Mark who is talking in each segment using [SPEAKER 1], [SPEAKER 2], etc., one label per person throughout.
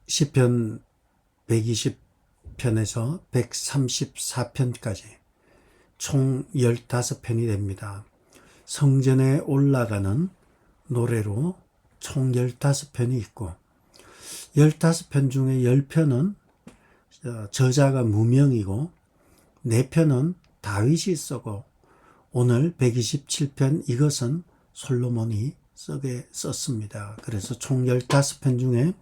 [SPEAKER 1] 시편 120편에서 134편까지 총 15편이 됩니다. 성전에 올라가는 노래로 총 15편이 있고 15편 중에 10편은 저자가 무명이고 4편은 다윗이 쓰고 오늘 127편 이것은 솔로몬이 썼습니다. 그래서 총 15편 중에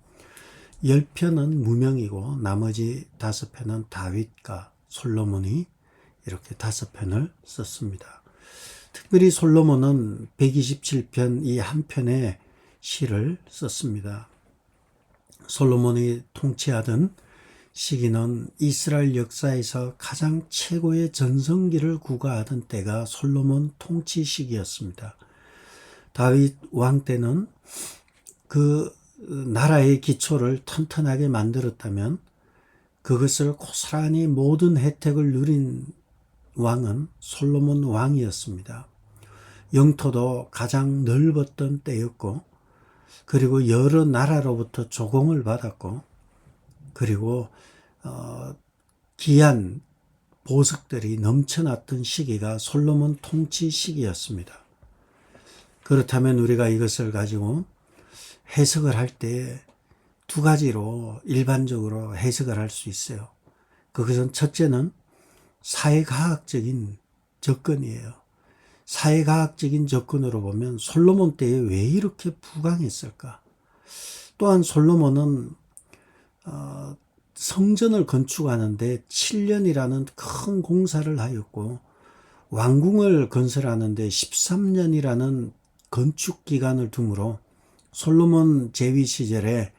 [SPEAKER 1] 10편은 무명이고 나머지 5편은 다윗과 솔로몬이 이렇게 5편을 썼습니다. 특별히 솔로몬은 127편 이 한 편의 시를 썼습니다. 솔로몬이 통치하던 시기는 이스라엘 역사에서 가장 최고의 전성기를 구가하던 때가 솔로몬 통치 시기였습니다. 다윗 왕 때는 그 나라의 기초를 튼튼하게 만들었다면 그것을 고스란히 모든 혜택을 누린 왕은 솔로몬 왕이었습니다. 영토도 가장 넓었던 때였고 그리고 여러 나라로부터 조공을 받았고 그리고 귀한 보석들이 넘쳐났던 시기가 솔로몬 통치 시기였습니다. 그렇다면 우리가 이것을 가지고 해석을 할 때 2가지로 일반적으로 해석을 할 수 있어요. 그것은 첫째는 사회과학적인 접근이에요. 사회과학적인 접근으로 보면 솔로몬 때에 왜 이렇게 부강했을까? 또한 솔로몬은 성전을 건축하는데 7년이라는 큰 공사를 하였고 왕궁을 건설하는데 13년이라는 건축 기간을 두므로 솔로몬 제위 시절에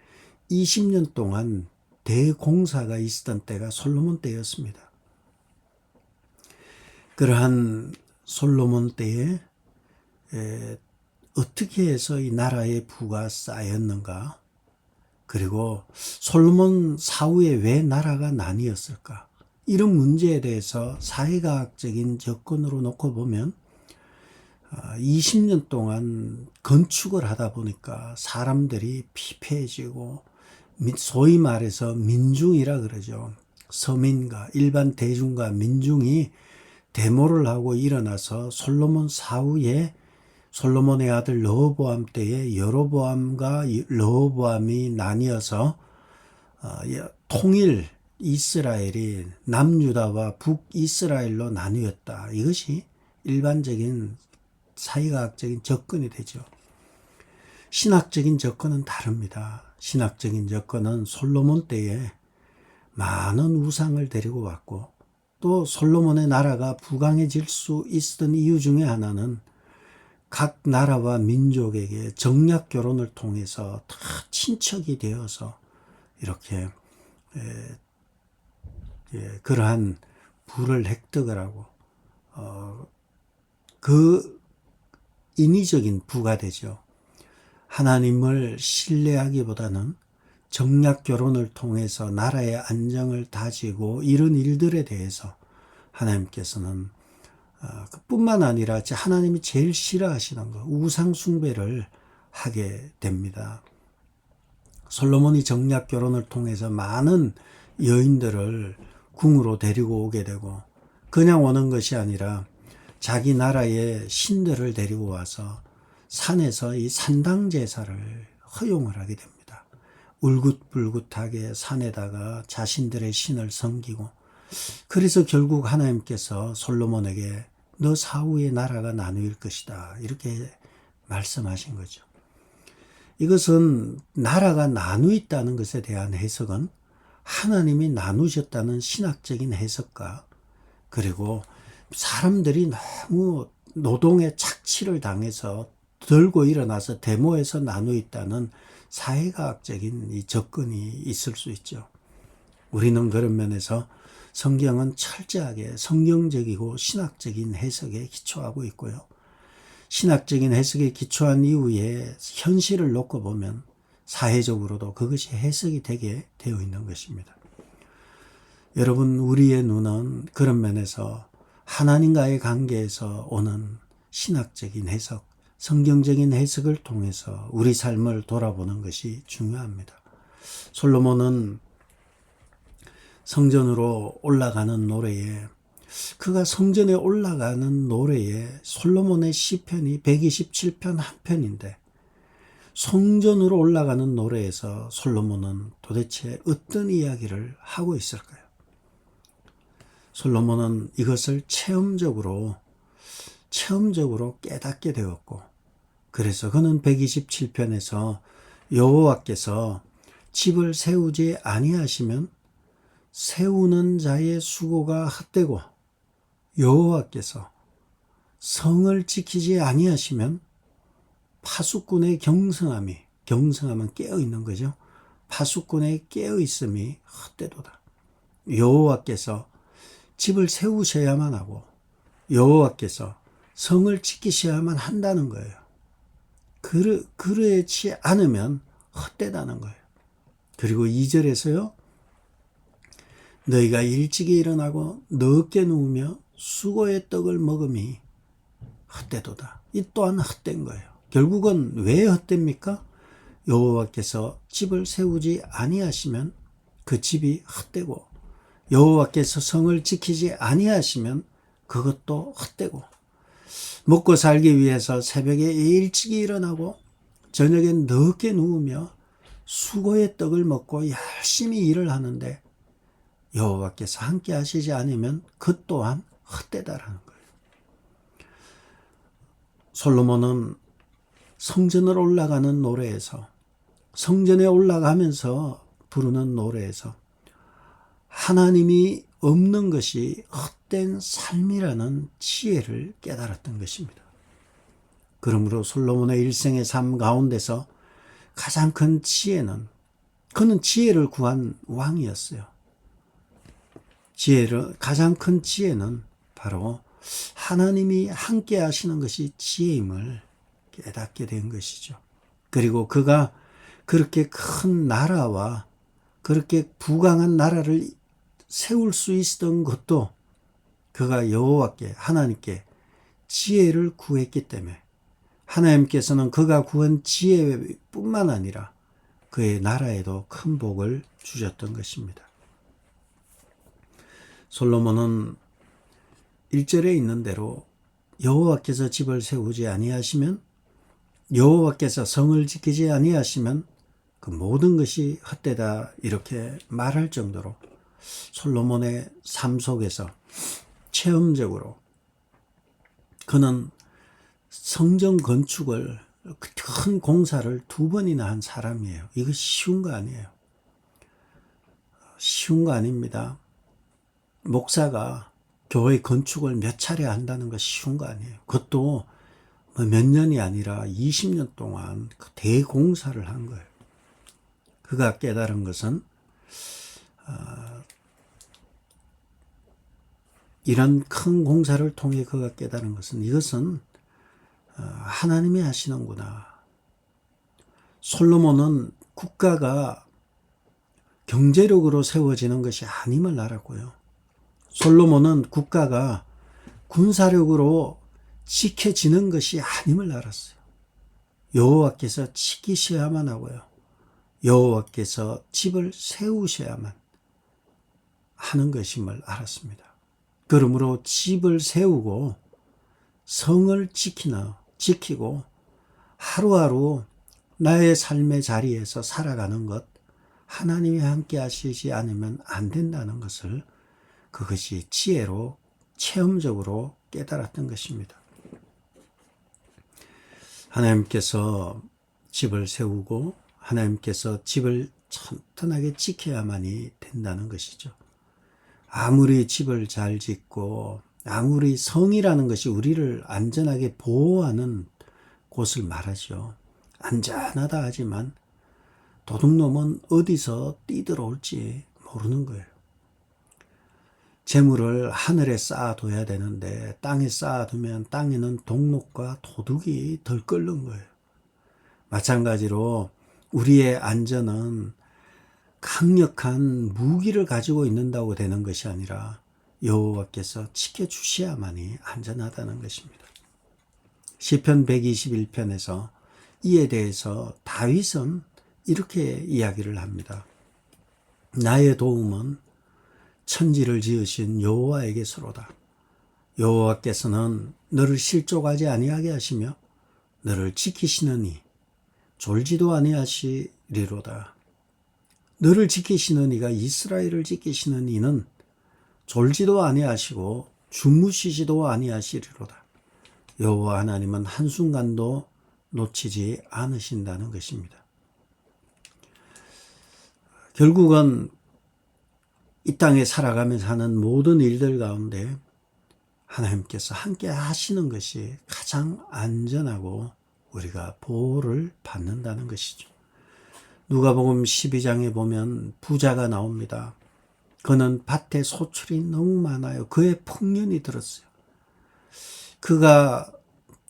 [SPEAKER 1] 20년 동안 대공사가 있었던 때가 솔로몬 때였습니다. 그러한 솔로몬 때에 어떻게 해서 이 나라의 부가 쌓였는가? 그리고 솔로몬 사후에 왜 나라가 나뉘었을까? 이런 문제에 대해서 사회과학적인 접근으로 놓고 보면 20년 동안 건축을 하다 보니까 사람들이 피폐해지고 소위 말해서 민중이라 그러죠. 서민과 일반 대중과 민중이 데모를 하고 일어나서 솔로몬 사후에 솔로몬의 아들 르호보암 때에 여로보암과 르호보암이 나뉘어서 통일 이스라엘이 남유다와 북이스라엘로 나뉘었다. 이것이 일반적인 사회과학적인 접근이 되죠. 신학적인 접근은 다릅니다. 신학적인 접근은 솔로몬 때에 많은 우상을 데리고 왔고 또 솔로몬의 나라가 부강해질 수 있었던 이유 중에 하나는 각 나라와 민족에게 정략 결혼을 통해서 다 친척이 되어서 이렇게 그러한 부를 획득을 하고 그 인위적인 부가 되죠. 하나님을 신뢰하기보다는 정략 결혼을 통해서 나라의 안정을 다지고 이런 일들에 대해서 하나님께서는 뿐만 아니라 하나님이 제일 싫어하시는 것, 우상 숭배를 하게 됩니다. 솔로몬이 정략 결혼을 통해서 많은 여인들을 궁으로 데리고 오게 되고 그냥 오는 것이 아니라 자기 나라의 신들을 데리고 와서 산에서 이 산당 제사를 허용을 하게 됩니다. 울긋불긋하게 산에다가 자신들의 신을 섬기고 그래서 결국 하나님께서 솔로몬에게 너 사후에 나라가 나누일 것이다 이렇게 말씀하신 거죠. 이것은 나라가 나누있다는 것에 대한 해석은 하나님이 나누셨다는 신학적인 해석과 그리고 사람들이 너무 노동의 착취를 당해서 들고 일어나서 데모에서 나누있다는 사회과학적인 이 접근이 있을 수 있죠. 우리는 그런 면에서 성경은 철저하게 성경적이고 신학적인 해석에 기초하고 있고요. 신학적인 해석에 기초한 이후에 현실을 놓고 보면 사회적으로도 그것이 해석이 되게 되어 있는 것입니다. 여러분, 우리의 눈은 그런 면에서 하나님과의 관계에서 오는 신학적인 해석, 성경적인 해석을 통해서 우리 삶을 돌아보는 것이 중요합니다. 솔로몬은 성전으로 올라가는 노래에 그가 성전에 올라가는 노래에 솔로몬의 시편이 127편 한 편인데 성전으로 올라가는 노래에서 솔로몬은 도대체 어떤 이야기를 하고 있을까요? 솔로몬은 이것을 체험적으로 깨닫게 되었고 그래서 그는 127편에서 여호와께서 집을 세우지 아니하시면 세우는 자의 수고가 헛되고 여호와께서 성을 지키지 아니하시면 파수꾼의 경성함은 깨어있는 거죠. 파수꾼의 깨어있음이 헛되도다. 여호와께서 집을 세우셔야만 하고 여호와께서 성을 지키셔야만 한다는 거예요. 그렇지 않으면 헛되다는 거예요. 그리고 2절에서요. 너희가 일찍이 일어나고 늦게 누우며 수고의 떡을 먹음이 헛되도다. 이 또한 헛된 거예요. 결국은 왜 헛됩니까? 여호와께서 집을 세우지 아니하시면 그 집이 헛되고 여호와께서 성을 지키지 아니하시면 그것도 헛되고 먹고 살기 위해서 새벽에 일찍 일어나고 저녁에 늦게 누우며 수고의 떡을 먹고 열심히 일을 하는데 여호와께서 함께 하시지 않으면 그 또한 헛되다라는 거예요. 솔로몬은 성전으로 올라가는 노래에서 성전에 올라가면서 부르는 노래에서 하나님이 없는 것이 헛된 삶이라는 지혜를 깨달았던 것입니다. 그러므로 솔로몬의 일생의 삶 가운데서 가장 큰 지혜는 그는 지혜를 구한 왕이었어요. 가장 큰 지혜는 바로 하나님이 함께 하시는 것이 지혜임을 깨닫게 된 것이죠. 그리고 그가 그렇게 큰 나라와 그렇게 부강한 나라를 세울 수 있었던 것도 그가 여호와께 하나님께 지혜를 구했기 때문에 하나님께서는 그가 구한 지혜뿐만 아니라 그의 나라에도 큰 복을 주셨던 것입니다. 솔로몬은 1절에 있는 대로 여호와께서 집을 세우지 아니하시면 여호와께서 성을 지키지 아니하시면 그 모든 것이 헛되다 이렇게 말할 정도로 솔로몬의 삶 속에서 체험적으로 그는 성전 건축을 큰 공사를 2번이나 한 사람이에요. 이거 쉬운 거 아니에요. 쉬운 거 아닙니다. 목사가 교회 건축을 몇 차례 한다는 거 쉬운 거 아니에요. 그것도 몇 년이 아니라 20년 동안 대공사를 한 거예요. 그가 깨달은 것은 이런 큰 공사를 통해 그가 깨달은 것은 이것은 하나님이 하시는구나. 솔로몬은 국가가 경제력으로 세워지는 것이 아님을 알았고요. 솔로몬은 국가가 군사력으로 지켜지는 것이 아님을 알았어요. 여호와께서 지키셔야만 하고요. 여호와께서 집을 세우셔야만 하는 것임을 알았습니다. 그러므로 집을 세우고 성을 지키고 하루하루 나의 삶의 자리에서 살아가는 것 하나님이 함께 하시지 않으면 안 된다는 것을 그것이 지혜로 체험적으로 깨달았던 것입니다. 하나님께서 집을 세우고 하나님께서 집을 튼튼하게 지켜야만이 된다는 것이죠. 아무리 집을 잘 짓고 아무리 성이라는 것이 우리를 안전하게 보호하는 곳을 말하죠. 안전하다 하지만 도둑놈은 어디서 뛰들어올지 모르는 거예요. 재물을 하늘에 쌓아둬야 되는데 땅에 쌓아두면 땅에는 동록과 도둑이 덜끓는 거예요. 마찬가지로 우리의 안전은 강력한 무기를 가지고 있는다고 되는 것이 아니라 여호와께서 지켜주셔야만이 안전하다는 것입니다. 시편 121편에서 이에 대해서 다윗은 이렇게 이야기를 합니다. 나의 도움은 천지를 지으신 여호와에게서로다. 여호와께서는 너를 실족하지 아니하게 하시며 너를 지키시느니 졸지도 아니하시리로다. 너를 지키시는 이가 이스라엘을 지키시는 이는 졸지도 아니하시고 주무시지도 아니하시리로다. 여호와 하나님은 한순간도 놓치지 않으신다는 것입니다. 결국은 이 땅에 살아가면서 하는 모든 일들 가운데 하나님께서 함께 하시는 것이 가장 안전하고 우리가 보호를 받는다는 것이죠. 누가복음 12장에 보면 부자가 나옵니다. 그는 밭에 소출이 너무 많아요. 그의 풍년이 들었어요. 그가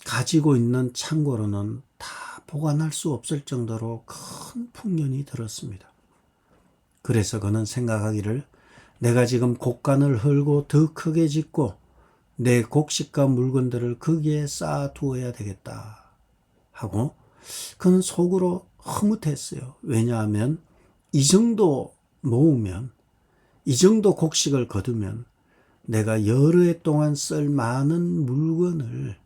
[SPEAKER 1] 가지고 있는 창고로는 다 보관할 수 없을 정도로 큰 풍년이 들었습니다. 그래서 그는 생각하기를 내가 지금 곡간을 헐고 더 크게 짓고 내 곡식과 물건들을 거기에 쌓아두어야 되겠다 하고 그는 속으로 흐뭇했어요. 왜냐하면 이 정도 모으면, 이 정도 곡식을 거두면 내가 여러 해 동안 쓸 많은 물건을,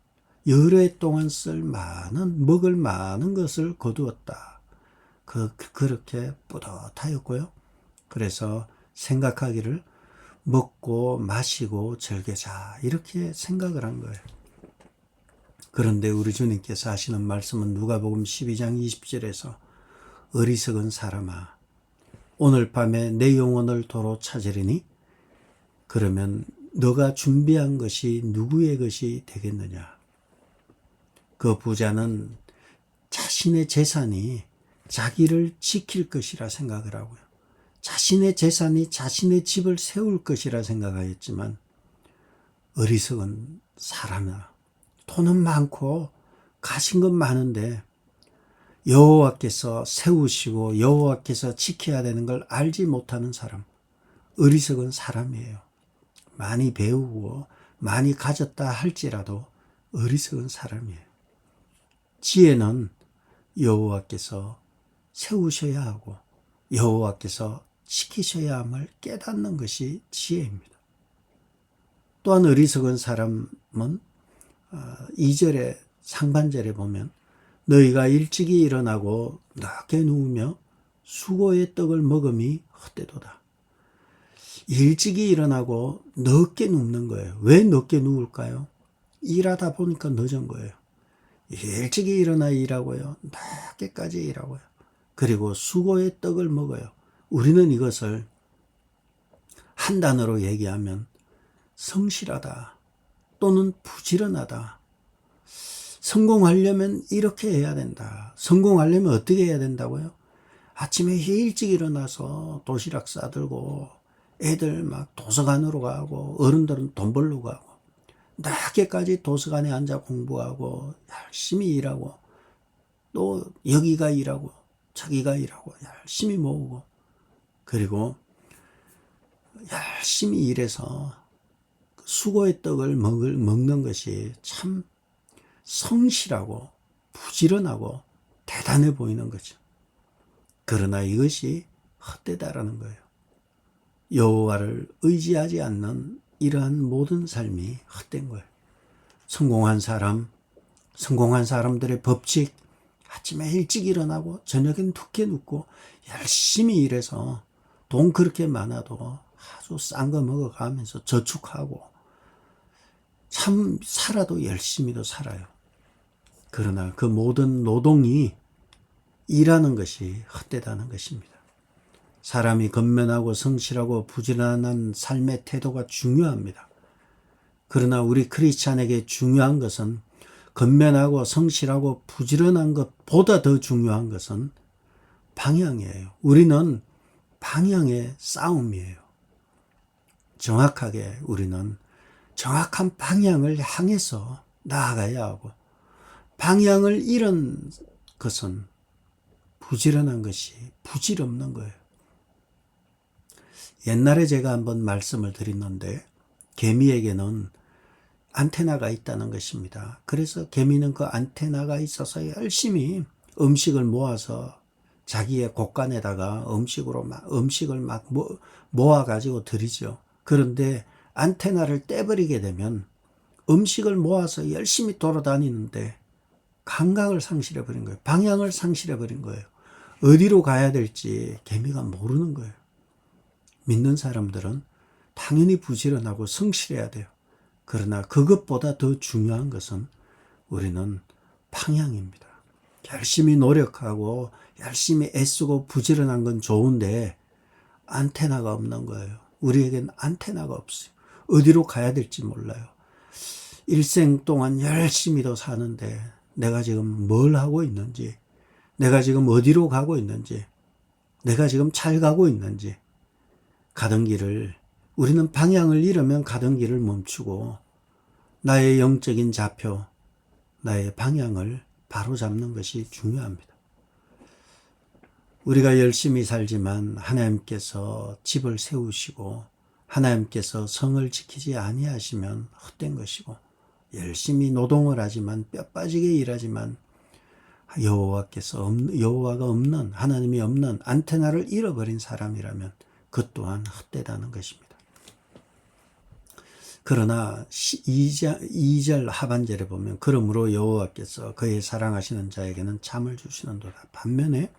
[SPEAKER 1] 여러 해 동안 쓸 많은, 먹을 많은 것을 거두었다. 그렇게 뿌듯하였고요. 그래서 생각하기를 먹고 마시고 즐기자 이렇게 생각을 한 거예요. 그런데 우리 주님께서 하시는 말씀은 누가복음 12장 20절에서 어리석은 사람아 오늘 밤에 내 영혼을 도로 찾으리니 그러면 너가 준비한 것이 누구의 것이 되겠느냐. 그 부자는 자신의 재산이 자기를 지킬 것이라 생각을 하고요. 자신의 재산이 자신의 집을 세울 것이라 생각하였지만 어리석은 사람아 돈은 많고 가진 건 많은데 여호와께서 세우시고 여호와께서 지켜야 되는 걸 알지 못하는 사람, 어리석은 사람이에요. 많이 배우고 많이 가졌다 할지라도 어리석은 사람이에요. 지혜는 여호와께서 세우셔야 하고 여호와께서 지키셔야 함을 깨닫는 것이 지혜입니다. 또한 어리석은 사람은 2절에 상반절에 보면 너희가 일찍이 일어나고 늦게 누우며 수고의 떡을 먹음이 헛되도다. 일찍이 일어나고 늦게 눕는 거예요. 왜 늦게 누울까요? 일하다 보니까 늦은 거예요. 일찍이 일어나 일하고요. 늦게까지 일하고요. 그리고 수고의 떡을 먹어요. 우리는 이것을 한 단어로 얘기하면 성실하다 또는 부지런하다. 성공하려면 이렇게 해야 된다. 성공하려면 어떻게 해야 된다고요? 아침에 일찍 일어나서 도시락 싸들고 애들 막 도서관으로 가고 어른들은 돈 벌러 가고 늦게까지 도서관에 앉아 공부하고 열심히 일하고 또 여기가 일하고 저기가 일하고 열심히 모으고 그리고 열심히 일해서 수고의 떡을 먹는 것이 참 성실하고 부지런하고 대단해 보이는 거죠. 그러나 이것이 헛되다라는 거예요. 여호와를 의지하지 않는 이러한 모든 삶이 헛된 거예요. 성공한 사람들의 법칙, 아침에 일찍 일어나고 저녁엔 늦게 눕고 열심히 일해서 돈 그렇게 많아도 아주 싼 거 먹어가면서 저축하고 참 살아도 열심히도 살아요. 그러나 그 모든 노동이 일하는 것이 헛되다는 것입니다. 사람이 건면하고 성실하고 부지런한 삶의 태도가 중요합니다. 그러나 우리 크리스찬에게 중요한 것은 건면하고 성실하고 부지런한 것보다 더 중요한 것은 방향이에요. 우리는 방향의 싸움이에요. 정확하게 우리는 정확한 방향을 향해서 나아가야 하고 방향을 잃은 것은 부지런한 것이 부질없는 거예요. 옛날에 제가 한번 말씀을 드렸는데 개미에게는 안테나가 있다는 것입니다. 그래서 개미는 그 안테나가 있어서 열심히 음식을 모아서 자기의 곳간에다가 음식을 막 모아가지고 들이죠. 그런데 안테나를 떼버리게 되면 음식을 모아서 열심히 돌아다니는데 감각을 상실해버린 거예요. 방향을 상실해버린 거예요. 어디로 가야 될지 개미가 모르는 거예요. 믿는 사람들은 당연히 부지런하고 성실해야 돼요. 그러나 그것보다 더 중요한 것은 우리는 방향입니다. 열심히 노력하고 열심히 애쓰고 부지런한 건 좋은데 안테나가 없는 거예요. 우리에겐 안테나가 없어요. 어디로 가야 될지 몰라요. 일생 동안 열심히도 사는데 내가 지금 뭘 하고 있는지, 내가 지금 어디로 가고 있는지, 내가 지금 잘 가고 있는지, 가던 길을, 우리는 방향을 잃으면 가던 길을 멈추고 나의 영적인 좌표, 나의 방향을 바로잡는 것이 중요합니다. 우리가 열심히 살지만 하나님께서 집을 세우시고 하나님께서 성을 지키지 아니하시면 헛된 것이고, 열심히 노동을 하지만 뼈 빠지게 일하지만 여호와가 없는, 하나님이 없는 안테나를 잃어버린 사람이라면 그 또한 헛되다는 것입니다. 그러나 2절 하반절에 보면 그러므로 여호와께서 그의 사랑하시는 자에게는 잠을 주시는도다. 반면에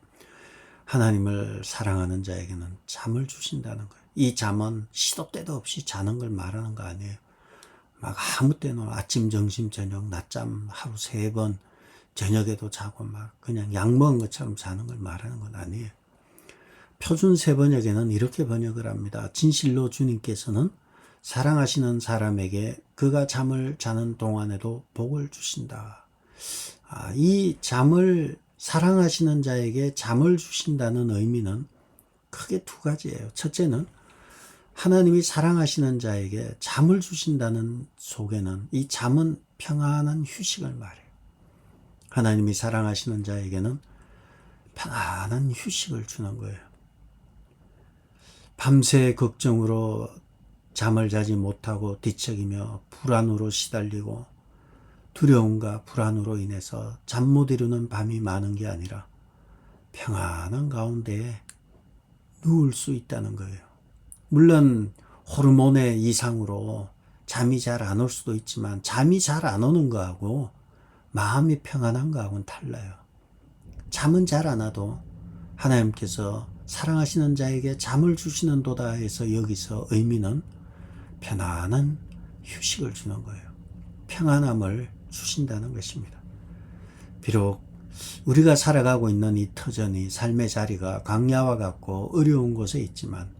[SPEAKER 1] 하나님을 사랑하는 자에게는 잠을 주신다는 거예요. 이 잠은 시도 때도 없이 자는 걸 말하는 거 아니에요. 막 아무 때나 아침, 점심, 저녁, 낮잠 하루 3번, 저녁에도 자고 막 그냥 약 먹은 것처럼 자는 걸 말하는 건 아니에요. 표준 세번역에는 이렇게 번역을 합니다. 진실로 주님께서는 사랑하시는 사람에게 그가 잠을 자는 동안에도 복을 주신다. 이 잠을, 사랑하시는 자에게 잠을 주신다는 의미는 크게 2가지예요. 첫째는 하나님이 사랑하시는 자에게 잠을 주신다는 속에는 이 잠은 평안한 휴식을 말해요. 하나님이 사랑하시는 자에게는 편안한 휴식을 주는 거예요. 밤새 걱정으로 잠을 자지 못하고 뒤척이며 불안으로 시달리고 두려움과 불안으로 인해서 잠 못 이루는 밤이 많은 게 아니라 평안한 가운데에 누울 수 있다는 거예요. 물론 호르몬의 이상으로 잠이 잘 안 올 수도 있지만 잠이 잘 안 오는 거하고 마음이 평안한 거하고는 달라요. 잠은 잘 안 와도 하나님께서 사랑하시는 자에게 잠을 주시는도다 해서 여기서 의미는 편안한 휴식을 주는 거예요. 평안함을 주신다는 것입니다. 비록 우리가 살아가고 있는 이 터전이, 삶의 자리가 광야와 같고 어려운 곳에 있지만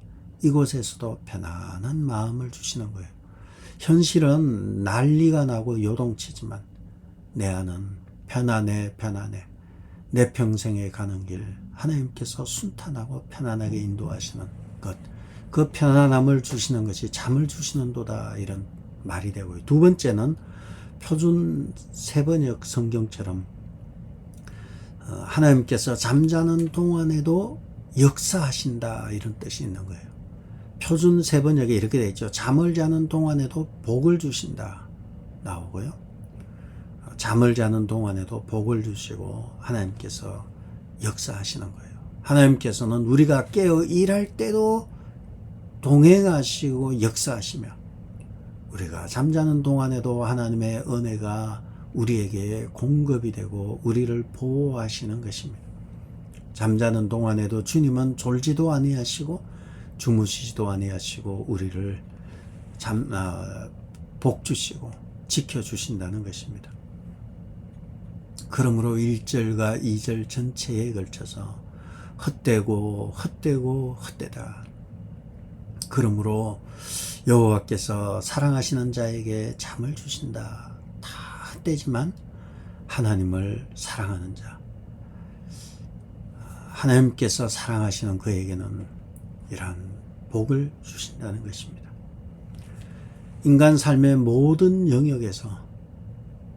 [SPEAKER 1] 이곳에서도 편안한 마음을 주시는 거예요. 현실은 난리가 나고 요동치지만 내 안은 편안해. 내 평생에 가는 길 하나님께서 순탄하고 편안하게 인도하시는 것, 그 편안함을 주시는 것이 잠을 주시는도다, 이런 말이 되고요. 2번째는 표준 세번역 성경처럼 하나님께서 잠자는 동안에도 역사하신다, 이런 뜻이 있는 거예요. 표준 세번역에 이렇게 되어 있죠. 잠을 자는 동안에도 복을 주신다 나오고요. 잠을 자는 동안에도 복을 주시고 하나님께서 역사하시는 거예요. 하나님께서는 우리가 깨어 일할 때도 동행하시고 역사하시며, 우리가 잠자는 동안에도 하나님의 은혜가 우리에게 공급이 되고 우리를 보호하시는 것입니다. 잠자는 동안에도 주님은 졸지도 아니하시고 주무시지도 아니하시고 우리를 복 주시고 지켜주신다는 것입니다. 그러므로 1절과 2절 전체에 걸쳐서 헛되고 헛되다. 그러므로 여호와께서 사랑하시는 자에게 잠을 주신다. 다 헛되지만 하나님을 사랑하는 자, 하나님께서 사랑하시는 그에게는 이러한 복을 주신다는 것입니다. 인간 삶의 모든 영역에서,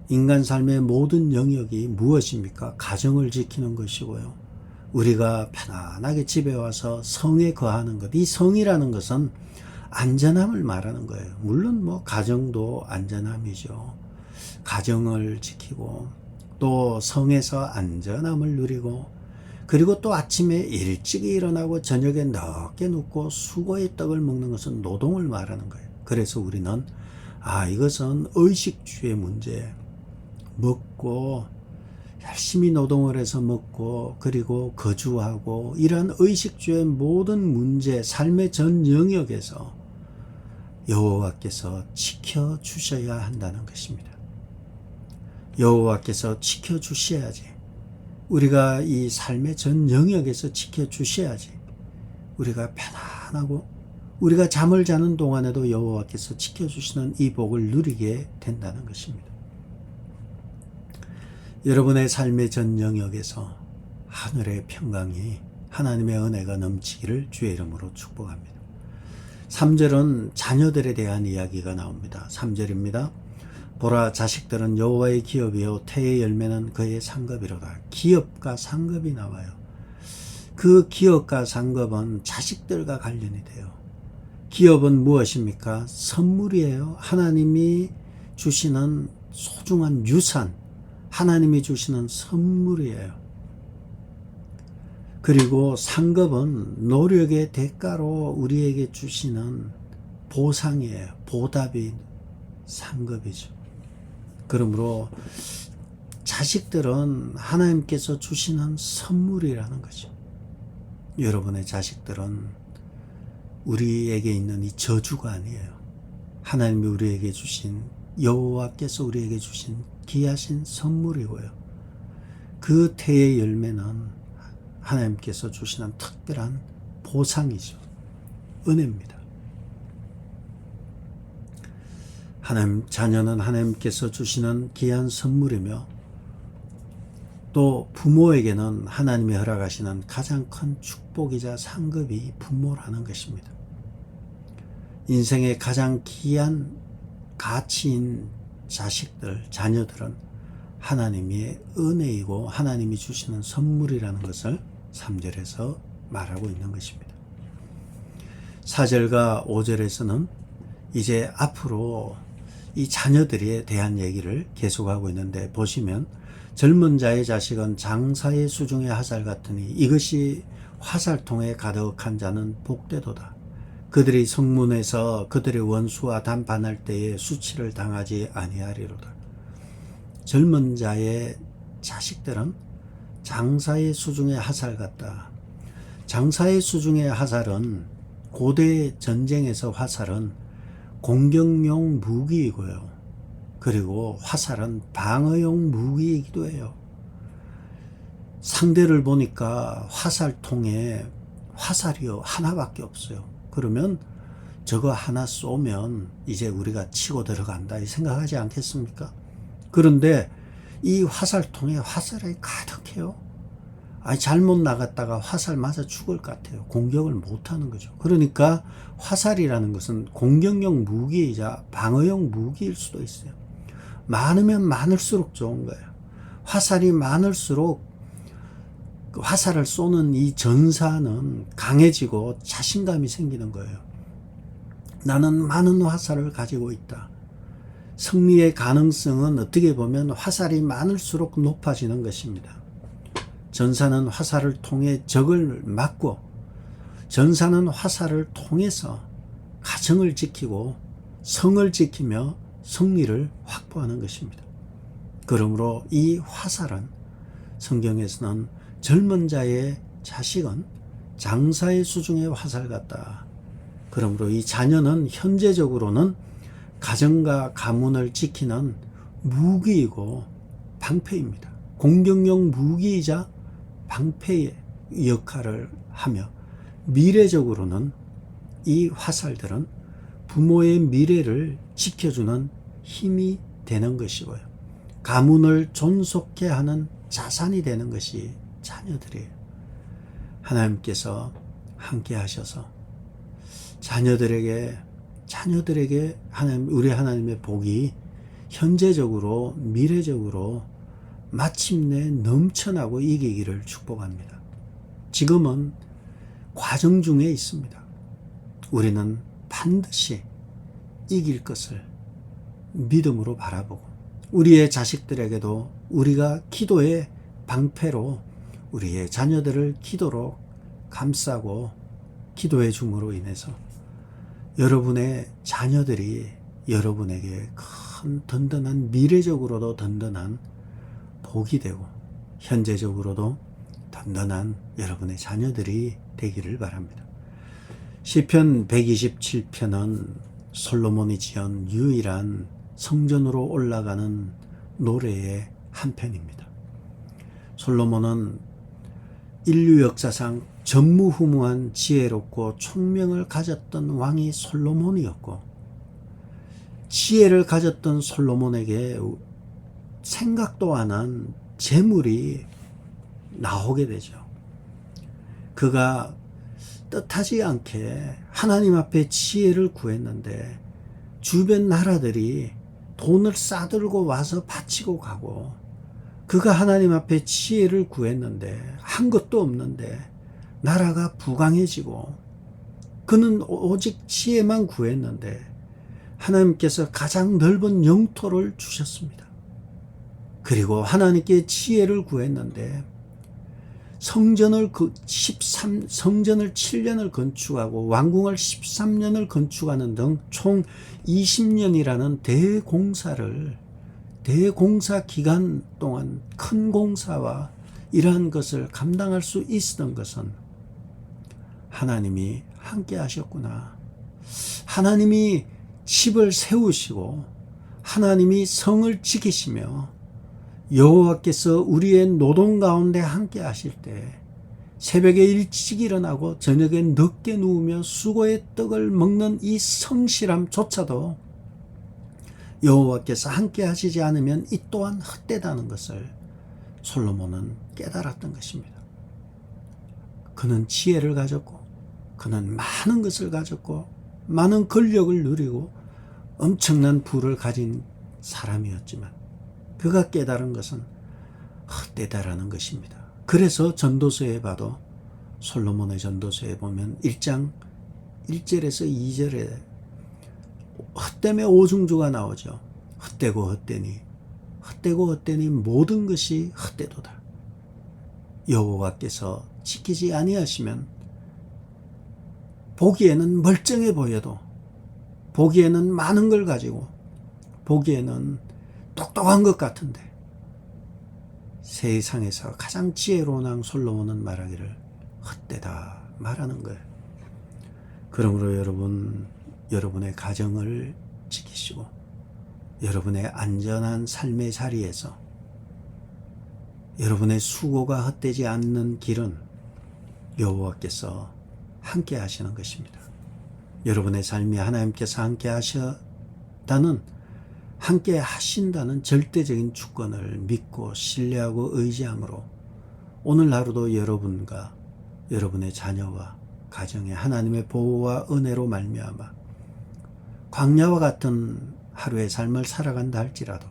[SPEAKER 1] 인간 삶의 모든 영역이 무엇입니까? 가정을 지키는 것이고요. 우리가 편안하게 집에 와서 성에 거하는 것, 이 성이라는 것은 안전함을 말하는 거예요. 물론 가정도 안전함이죠. 가정을 지키고 또 성에서 안전함을 누리고 그리고 또 아침에 일찍 일어나고 저녁에 늦게 눕고 수고의 떡을 먹는 것은 노동을 말하는 거예요. 그래서 우리는 이것은 의식주의 문제. 먹고 열심히 노동을 해서 먹고 그리고 거주하고 이러한 의식주의 모든 문제, 삶의 전 영역에서 여호와께서 지켜주셔야 한다는 것입니다. 여호와께서 지켜주셔야지. 우리가 이 삶의 전 영역에서 지켜주셔야지. 우리가 편안하고 우리가 잠을 자는 동안에도 여호와께서 지켜주시는 이 복을 누리게 된다는 것입니다. 여러분의 삶의 전 영역에서 하늘의 평강이 하나님의 은혜가 넘치기를 주의 이름으로 축복합니다. 3절은 자녀들에 대한 이야기가 나옵니다. 3절입니다. 보라, 자식들은 여호와의 기업이요 태의 열매는 그의 상급이로다. 기업과 상급이 나와요. 그 기업과 상급은 자식들과 관련이 돼요. 기업은 무엇입니까? 선물이에요. 하나님이 주시는 소중한 유산, 하나님이 주시는 선물이에요. 그리고 상급은 노력의 대가로 우리에게 주시는 보상이에요. 보답이 상급이죠. 그러므로 자식들은 하나님께서 주시는 선물이라는 거죠. 여러분의 자식들은 우리에게 있는 이 저주가 아니에요. 하나님이 우리에게 주신, 여호와께서 우리에게 주신 귀하신 선물이고요. 그 태의 열매는 하나님께서 주시는 특별한 보상이죠. 은혜입니다. 자녀는 하나님께서 주시는 귀한 선물이며 또 부모에게는 하나님이 허락하시는 가장 큰 축복이자 상급이 부모라는 것입니다. 인생의 가장 귀한 가치인 자식들, 자녀들은 하나님의 은혜이고 하나님이 주시는 선물이라는 것을 3절에서 말하고 있는 것입니다. 4절과 5절에서는 이제 앞으로 이 자녀들에 대한 얘기를 계속하고 있는데, 보시면 젊은 자의 자식은 장사의 수중의 화살 같으니 이것이 화살통에 가득한 자는 복되도다. 그들이 성문에서 그들의 원수와 담판할 때에 수치를 당하지 아니하리로다. 젊은 자의 자식들은 장사의 수중의 화살 같다. 장사의 수중의 화살은, 고대 전쟁에서 화살은 공격용 무기이고요. 그리고 화살은 방어용 무기이기도 해요. 상대를 보니까 화살통에 화살이 하나밖에 없어요. 그러면 저거 하나 쏘면 이제 우리가 치고 들어간다 이 생각하지 않겠습니까? 그런데 이 화살통에 화살이 가득해요. 잘못 나갔다가 화살 맞아 죽을 것 같아요. 공격을 못하는 거죠. 그러니까 화살이라는 것은 공격용 무기이자 방어용 무기일 수도 있어요. 많으면 많을수록 좋은 거예요. 화살이 많을수록 화살을 쏘는 이 전사는 강해지고 자신감이 생기는 거예요. 나는 많은 화살을 가지고 있다. 승리의 가능성은 어떻게 보면 화살이 많을수록 높아지는 것입니다. 전사는 화살을 통해 적을 막고, 전사는 화살을 통해서 가정을 지키고 성을 지키며 승리를 확보하는 것입니다. 그러므로 이 화살은, 성경에서는 젊은 자의 자식은 장사의 수중의 화살 같다. 그러므로 이 자녀는 현재적으로는 가정과 가문을 지키는 무기이고 방패입니다. 공격용 무기이자 방패의 역할을 하며, 미래적으로는 이 화살들은 부모의 미래를 지켜주는 힘이 되는 것이고요. 가문을 존속케 하는 자산이 되는 것이 자녀들이에요. 하나님께서 함께 하셔서 자녀들에게 우리 하나님의 복이 현재적으로, 미래적으로 마침내 넘쳐나고 이기기를 축복합니다. 지금은 과정 중에 있습니다. 우리는 반드시 이길 것을 믿음으로 바라보고, 우리의 자식들에게도 우리가 기도의 방패로 우리의 자녀들을 기도로 감싸고 기도해 줌으로 인해서 여러분의 자녀들이 여러분에게 큰 든든한, 미래적으로도 든든한 복이 되고 현재적으로도 든든한 여러분의 자녀들이 되기를 바랍니다. 시편 127편은 솔로몬이 지은 유일한 성전으로 올라가는 노래의 한 편입니다. 솔로몬은 인류 역사상 전무후무한 지혜롭고 총명을 가졌던 왕이 솔로몬이었고, 지혜를 가졌던 솔로몬에게 생각도 안 한 재물이 나오게 되죠. 그가 뜻하지 않게 하나님 앞에 지혜를 구했는데 주변 나라들이 돈을 싸들고 와서 바치고 가고, 그가 하나님 앞에 지혜를 구했는데 한 것도 없는데 나라가 부강해지고, 그는 오직 지혜만 구했는데 하나님께서 가장 넓은 영토를 주셨습니다. 그리고 하나님께 지혜를 구했는데 성전을 7년을 건축하고 왕궁을 13년을 건축하는 등 총 20년이라는 대공사 기간 동안 큰 공사와 이러한 것을 감당할 수 있었던 것은 하나님이 함께 하셨구나. 하나님이 집을 세우시고 하나님이 성을 지키시며 여호와께서 우리의 노동 가운데 함께 하실 때 새벽에 일찍 일어나고 저녁에 늦게 누우며 수고의 떡을 먹는 이 성실함조차도 여호와께서 함께 하시지 않으면 이 또한 헛되다는 것을 솔로몬은 깨달았던 것입니다. 그는 지혜를 가졌고 그는 많은 것을 가졌고 많은 권력을 누리고 엄청난 부를 가진 사람이었지만 그가 깨달은 것은 헛되다라는 것입니다. 그래서 전도서에 봐도 솔로몬의 전도서에 보면 1장 1절에서 2절에 헛됨의 오중주가 나오죠. 헛되고 헛되니 모든 것이 헛되도다. 여호와께서 지키지 아니하시면 보기에는 멀쩡해 보여도, 보기에는 많은 걸 가지고, 보기에는 똑똑한 것 같은데 세상에서 가장 지혜로운 왕 솔로몬은 말하기를 헛되다 말하는 거예요. 그러므로 여러분의 가정을 지키시고 여러분의 안전한 삶의 자리에서 여러분의 수고가 헛되지 않는 길은 여호와께서 함께 하시는 것입니다. 여러분의 삶이 하나님께서 함께 하신다는 절대적인 주권을 믿고 신뢰하고 의지함으로 오늘 하루도 여러분과 여러분의 자녀와 가정에 하나님의 보호와 은혜로 말미암아 광야와 같은 하루의 삶을 살아간다 할지라도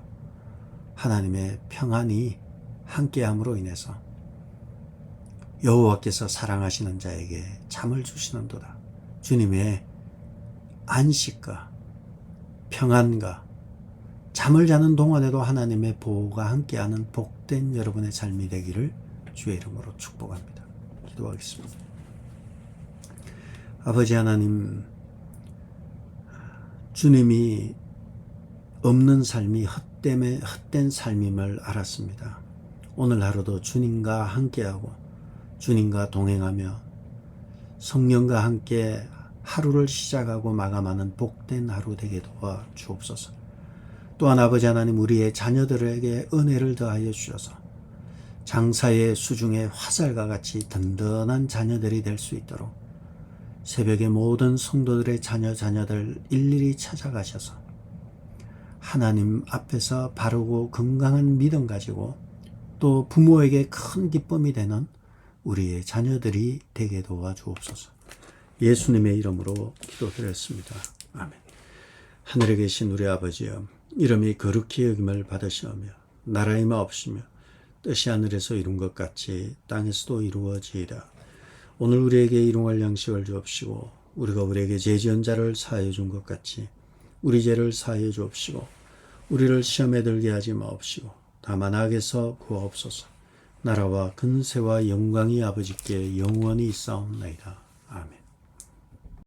[SPEAKER 1] 하나님의 평안이 함께함으로 인해서 여호와께서 사랑하시는 자에게 잠을 주시는도다. 주님의 안식과 평안과 잠을 자는 동안에도 하나님의 보호가 함께하는 복된 여러분의 삶이 되기를 주의 이름으로 축복합니다. 기도하겠습니다. 아버지 하나님, 주님이 없는 삶이 헛된 삶임을 알았습니다. 오늘 하루도 주님과 함께하고 주님과 동행하며 성령과 함께 하루를 시작하고 마감하는 복된 하루 되게 도와 주옵소서. 또한 아버지 하나님, 우리의 자녀들에게 은혜를 더하여 주셔서 장사의 수중의 화살과 같이 든든한 자녀들이 될 수 있도록 새벽에 모든 성도들의 자녀들 일일이 찾아가셔서 하나님 앞에서 바르고 건강한 믿음 가지고 또 부모에게 큰 기쁨이 되는 우리의 자녀들이 되게 도와주옵소서. 예수님의 이름으로 기도드렸습니다. 아멘. 하늘에 계신 우리 아버지여, 이름이 거룩히 여김을 받으시오며 나라의 마옵시며 뜻이 하늘에서 이룬 것 같이 땅에서도 이루어지이다. 오늘 우리에게 일용할 양식을 주옵시고 우리가 우리에게 죄지은 자를 사하여 준 것 같이 우리 죄를 사하여 주옵시고 우리를 시험에 들게 하지 마옵시고 다만 악에서 구하옵소서. 나라와 근세와 영광이 아버지께 영원히 있사옵나이다.